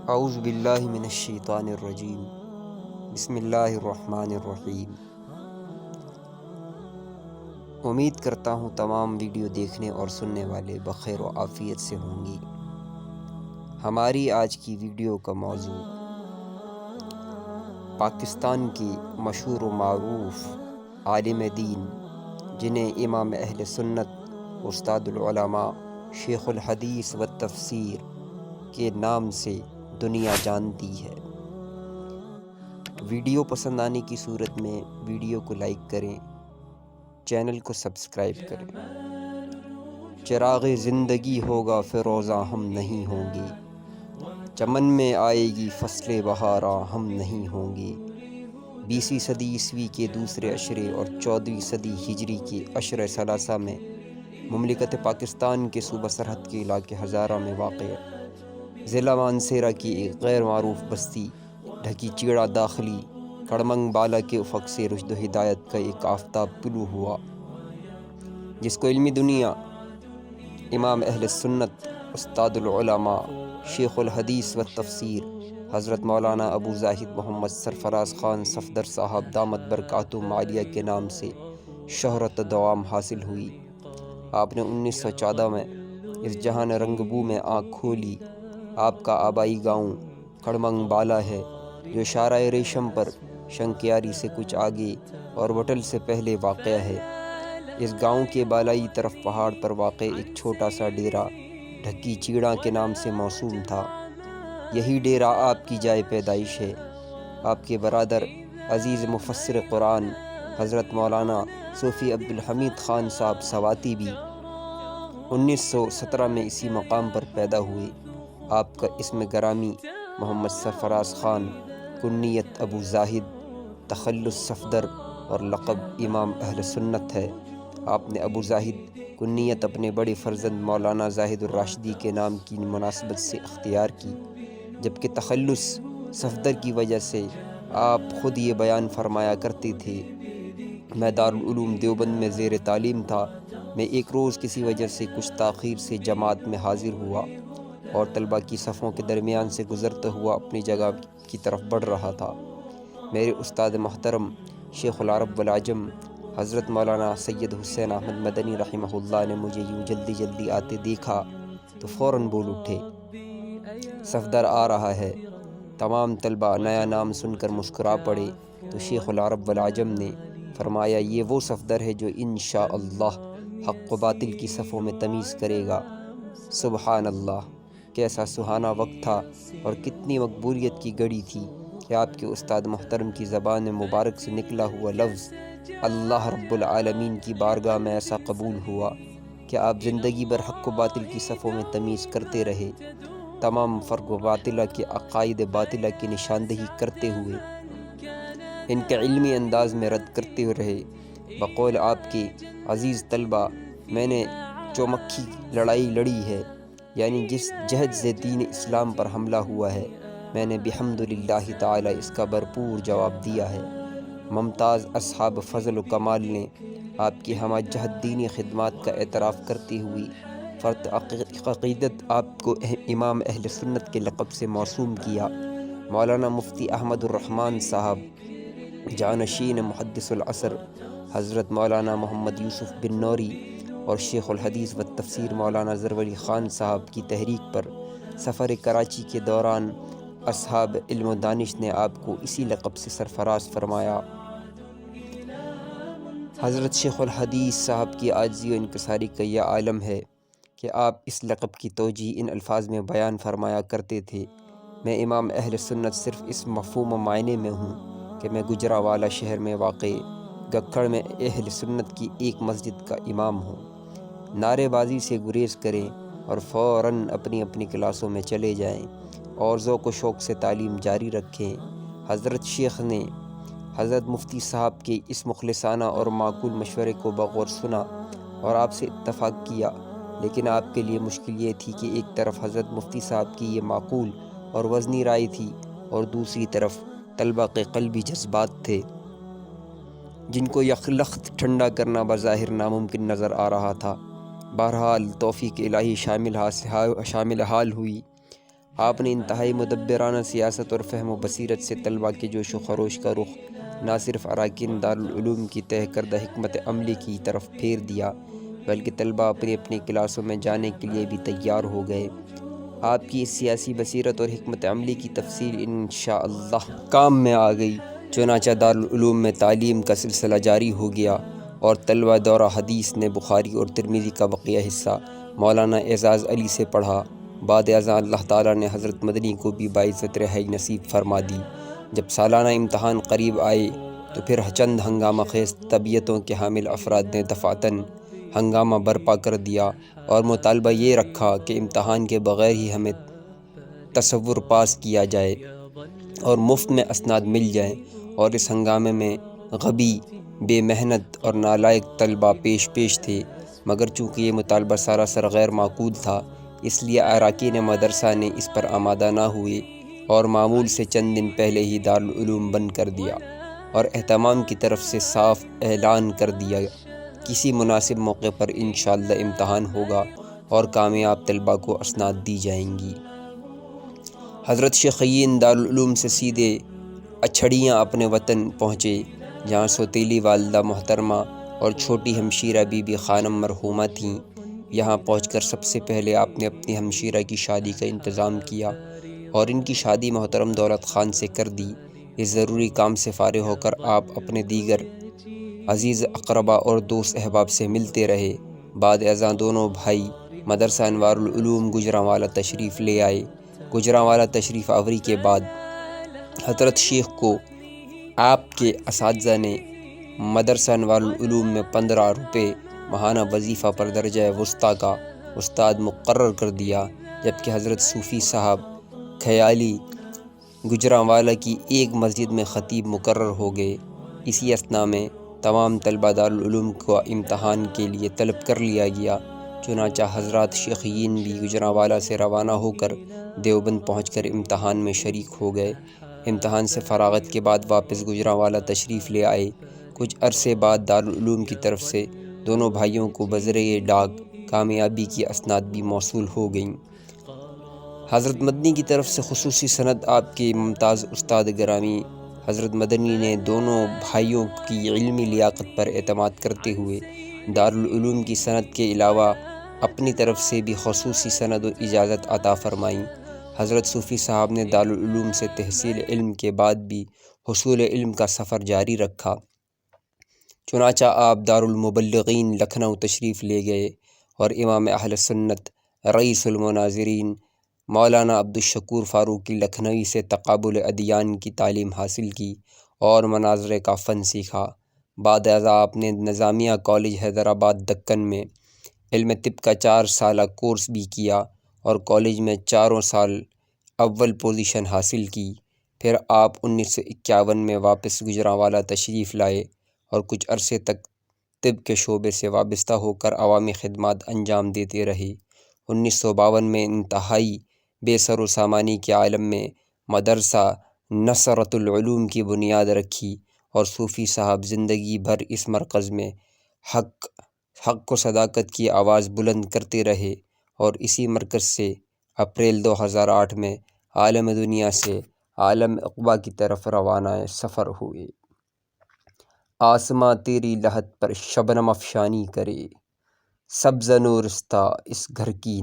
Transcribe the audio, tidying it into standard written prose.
اعوذ باللہ من الشیطان الرجیم بسم اللہ الرحمن الرحیم۔ امید کرتا ہوں تمام ویڈیو دیکھنے اور سننے والے بخیر و عافیت سے ہوں گی۔ ہماری آج کی ویڈیو کا موضوع پاکستان کی مشہور و معروف عالم دین جنہیں امام اہل سنت استاد العلماء شیخ الحدیث و تفسیر کے نام سے دنیا جانتی ہے۔ ویڈیو پسند آنے کی صورت میں ویڈیو کو لائک کریں، چینل کو سبسکرائب کریں۔ چراغ زندگی ہوگا فیروزہ ہم نہیں ہوں گے، چمن میں آئے گی فصل بہاراں ہم نہیں ہوں گے۔ 20ویں صدی عیسوی کے دوسرے عشرے اور 14ویں صدی ہجری کے عشرہ ثلاثہ میں مملکت پاکستان کے صوبہ سرحد کے علاقے ہزارہ میں واقع ضلع مانسہرہ کی ایک غیر معروف بستی ڈھکی چیڑا داخلی کڑمنگ بالا کے افق سے رشد و ہدایت کا ایک آفتاب طلوع ہوا، جس کو علمی دنیا امام اہل سنت استاد العلماء شیخ الحدیث و تفسیر حضرت مولانا ابو زاہد محمد سرفراز خان صفدر صاحب دامت برکاتہم عالیہ کے نام سے شہرت دوام حاصل ہوئی۔ آپ نے 1914 میں اس جہان رنگبو میں آنکھ کھولی۔ آپ کا آبائی گاؤں کڑمنگ بالا ہے، جو شارع ریشم پر شنکیاری سے کچھ آگے اور وٹل سے پہلے واقع ہے۔ اس گاؤں کے بالائی طرف پہاڑ پر واقع ایک چھوٹا سا ڈیرہ ڈھکی چیڑا کے نام سے موسوم تھا۔ یہی ڈیرہ آپ کی جائے پیدائش ہے۔ آپ کے برادر عزیز مفسر قرآن حضرت مولانا صوفی عبدالحمید خان صاحب سواتی بھی 1917 میں اسی مقام پر پیدا ہوئے۔ آپ کا اسم گرامی محمد سرفراز خان، کنیت ابو زاہد، تخلص صفدر اور لقب امام اہل سنت ہے۔ آپ نے ابو زاہد کنیت اپنے بڑے فرزند مولانا زاہد الراشدی کے نام کی مناسبت سے اختیار کی، جبکہ تخلص صفدر کی وجہ سے آپ خود یہ بیان فرمایا کرتے تھے، میں دارالعلوم دیوبند میں زیر تعلیم تھا۔ میں ایک روز کسی وجہ سے کچھ تاخیر سے جماعت میں حاضر ہوا اور طلباء کی صفوں کے درمیان سے گزرتا ہوا اپنی جگہ کی طرف بڑھ رہا تھا۔ میرے استاد محترم شیخ العرب والعجم حضرت مولانا سید حسین احمد مدنی رحمہ اللہ نے مجھے یوں جلدی جلدی آتے دیکھا تو فوراً بول اٹھے، صفدر آ رہا ہے۔ تمام طلباء نیا نام سن کر مسکرا پڑے تو شیخ العرب والعجم نے فرمایا، یہ وہ صفدر ہے جو انشاءاللہ حق و باطل کی صفوں میں تمیز کرے گا۔ سبحان اللہ، کیسا سہانا وقت تھا اور کتنی مقبولیت کی گھڑی تھی کہ آپ کے استاد محترم کی زبان مبارک سے نکلا ہوا لفظ اللہ رب العالمین کی بارگاہ میں ایسا قبول ہوا کہ آپ زندگی بھر حق و باطل کی صفوں میں تمیز کرتے رہے، تمام فرق و باطلہ کے عقائد باطلہ کی نشاندہی کرتے ہوئے ان کے علمی انداز میں رد کرتے رہے۔ بقول آپ کے عزیز طلباء، میں نے چومکھی لڑائی لڑی ہے، یعنی جس جہد سے دین اسلام پر حملہ ہوا ہے، میں نے بحمدللہ تعالی اس کا بھرپور جواب دیا ہے۔ ممتاز اصحاب فضل و کمال نے آپ کی ہمہ جہد دینی خدمات کا اعتراف کرتے ہوئے فرد عقیدت آپ کو امام اہل سنت کے لقب سے موسوم کیا۔ مولانا مفتی احمد الرحمن صاحب جانشین محدث العصر حضرت مولانا محمد یوسف بن نوری اور شیخ الحدیث و تفسیر مولانا زرولی خان صاحب کی تحریک پر سفر کراچی کے دوران اصحاب علم و دانش نے آپ کو اسی لقب سے سرفراز فرمایا۔ حضرت شیخ الحدیث صاحب کی عاجزی و انکساری کا یہ عالم ہے کہ آپ اس لقب کی توجیہ ان الفاظ میں بیان فرمایا کرتے تھے، میں امام اہل سنت صرف اس مفہوم و معنی میں ہوں کہ میں گجرانوالہ شہر میں واقع گکھڑ میں اہل سنت کی ایک مسجد کا امام ہوں۔ نعرے بازی سے گریز کریں اور فوراً اپنی اپنی کلاسوں میں چلے جائیں اور ذوق و شوق سے تعلیم جاری رکھیں۔ حضرت شیخ نے حضرت مفتی صاحب کے اس مخلصانہ اور معقول مشورے کو بغور سنا اور آپ سے اتفاق کیا، لیکن آپ کے لیے مشکل یہ تھی کہ ایک طرف حضرت مفتی صاحب کی یہ معقول اور وزنی رائے تھی اور دوسری طرف طلباء کے قلبی جذبات تھے، جن کو یکلخت ٹھنڈا کرنا بظاہر ناممکن نظر آ رہا تھا۔ بہرحال توفیق الہی شامل حال ہوئی۔ آپ نے انتہائی مدبرانہ سیاست اور فہم و بصیرت سے طلباء کے جوش و خروش کا رخ نہ صرف اراکین دارالعلوم کی طے کردہ حکمت عملی کی طرف پھیر دیا، بلکہ طلباء اپنی اپنی کلاسوں میں جانے کے لیے بھی تیار ہو گئے۔ آپ کی اس سیاسی بصیرت اور حکمت عملی کی تفصیل انشاءاللہ کام میں آ گئی۔ چنانچہ دارالعلوم میں تعلیم کا سلسلہ جاری ہو گیا اور طلباء دورہ حدیث نے بخاری اور ترمذی کا بقیہ حصہ مولانا اعزاز علی سے پڑھا۔ بعد ازاں اللہ تعالیٰ نے حضرت مدنی کو بھی باعزت رہائی نصیب فرما دی۔ جب سالانہ امتحان قریب آئے تو پھر چند ہنگامہ خیز طبیعتوں کے حامل افراد نے دفعتاً ہنگامہ برپا کر دیا اور مطالبہ یہ رکھا کہ امتحان کے بغیر ہی ہمیں تصور پاس کیا جائے اور مفت میں اسناد مل جائیں، اور اس ہنگامے میں غبی، بے محنت اور نالائق طلباء پیش تھے۔ مگر چونکہ یہ مطالبہ سراسر غیر معقول تھا، اس لیے اراکین مدرسہ نے اس پر آمادہ نہ ہوئے اور معمول سے چند دن پہلے ہی دارالعلوم بند کر دیا اور اہتمام کی طرف سے صاف اعلان کر دیا کسی مناسب موقع پر انشاءاللہ امتحان ہوگا اور کامیاب طلباء کو اسناد دی جائیں گی۔ حضرت شیخین دارالعلوم سے سیدھے اچھڑیاں اپنے وطن پہنچے، جہاں سوتیلی والدہ محترمہ اور چھوٹی ہمشیرہ بی بی خانم مرحومہ تھیں۔ یہاں پہنچ کر سب سے پہلے آپ نے اپنی ہمشیرہ کی شادی کا انتظام کیا اور ان کی شادی محترم دولت خان سے کر دی۔ اس ضروری کام سے فارغ ہو کر آپ اپنے دیگر عزیز اقربا اور دوست احباب سے ملتے رہے۔ بعد ازاں دونوں بھائی مدرسہ انوار العلوم گجرانوالہ تشریف لے آئے۔ گجرانوالہ تشریف آوری کے بعد حضرت شیخ کو آپ کے اساتذہ نے مدرسہ انوار العلوم میں 15 روپے ماہانہ وظیفہ پر درجہ وسطیٰ کا استاد مقرر کر دیا، جبکہ حضرت صوفی صاحب خیالی گجرانوالہ کی ایک مسجد میں خطیب مقرر ہو گئے۔ اسی اثناء میں تمام طلباء دارالعلوم کو امتحان کے لیے طلب کر لیا گیا۔ چنانچہ حضرات شیخین بھی گجرانوالہ سے روانہ ہو کر دیوبند پہنچ کر امتحان میں شریک ہو گئے۔ امتحان سے فراغت کے بعد واپس گجرانوالہ تشریف لے آئے۔ کچھ عرصے بعد دارالعلوم کی طرف سے دونوں بھائیوں کو بذریعہ ڈاک کامیابی کی اسناد بھی موصول ہو گئیں۔ حضرت مدنی کی طرف سے خصوصی سند آپ کے ممتاز استاد گرامی حضرت مدنی نے دونوں بھائیوں کی علمی لیاقت پر اعتماد کرتے ہوئے دارالعلوم کی سند کے علاوہ اپنی طرف سے بھی خصوصی سند و اجازت عطا فرمائیں۔ حضرت صوفی صاحب نے دارالعلوم سے تحصیل علم کے بعد بھی حصول علم کا سفر جاری رکھا۔ چنانچہ آپ دارالمبلغین لکھنؤ تشریف لے گئے اور امام اہل سنت رئیس المناظرین مولانا عبدالشکور فاروقی لکھنوی سے تقابل ادیان کی تعلیم حاصل کی اور مناظرے کا فن سیکھا۔ بعد ازاں آپ نے نظامیہ کالج حیدرآباد دکن میں علم طب کا 4 سالہ کورس بھی کیا اور کالج میں 4 سال اول پوزیشن حاصل کی۔ پھر آپ 1951 میں واپس گجرانوالہ تشریف لائے اور کچھ عرصے تک طب کے شعبے سے وابستہ ہو کر عوامی خدمات انجام دیتے رہے۔ 1952 میں انتہائی بے سر و سامانی کے عالم میں مدرسہ نصرۃ العلوم کی بنیاد رکھی اور صوفی صاحب زندگی بھر اس مرکز میں حق و صداقت کی آواز بلند کرتے رہے اور اسی مرکز سے اپریل 2008 میں عالم دنیا سے عالم عقبہ کی طرف روانہ سفر ہوئے۔ آسماں تیری لحد پر شبنم افشانی کرے، سبز نورستہ اس گھر کی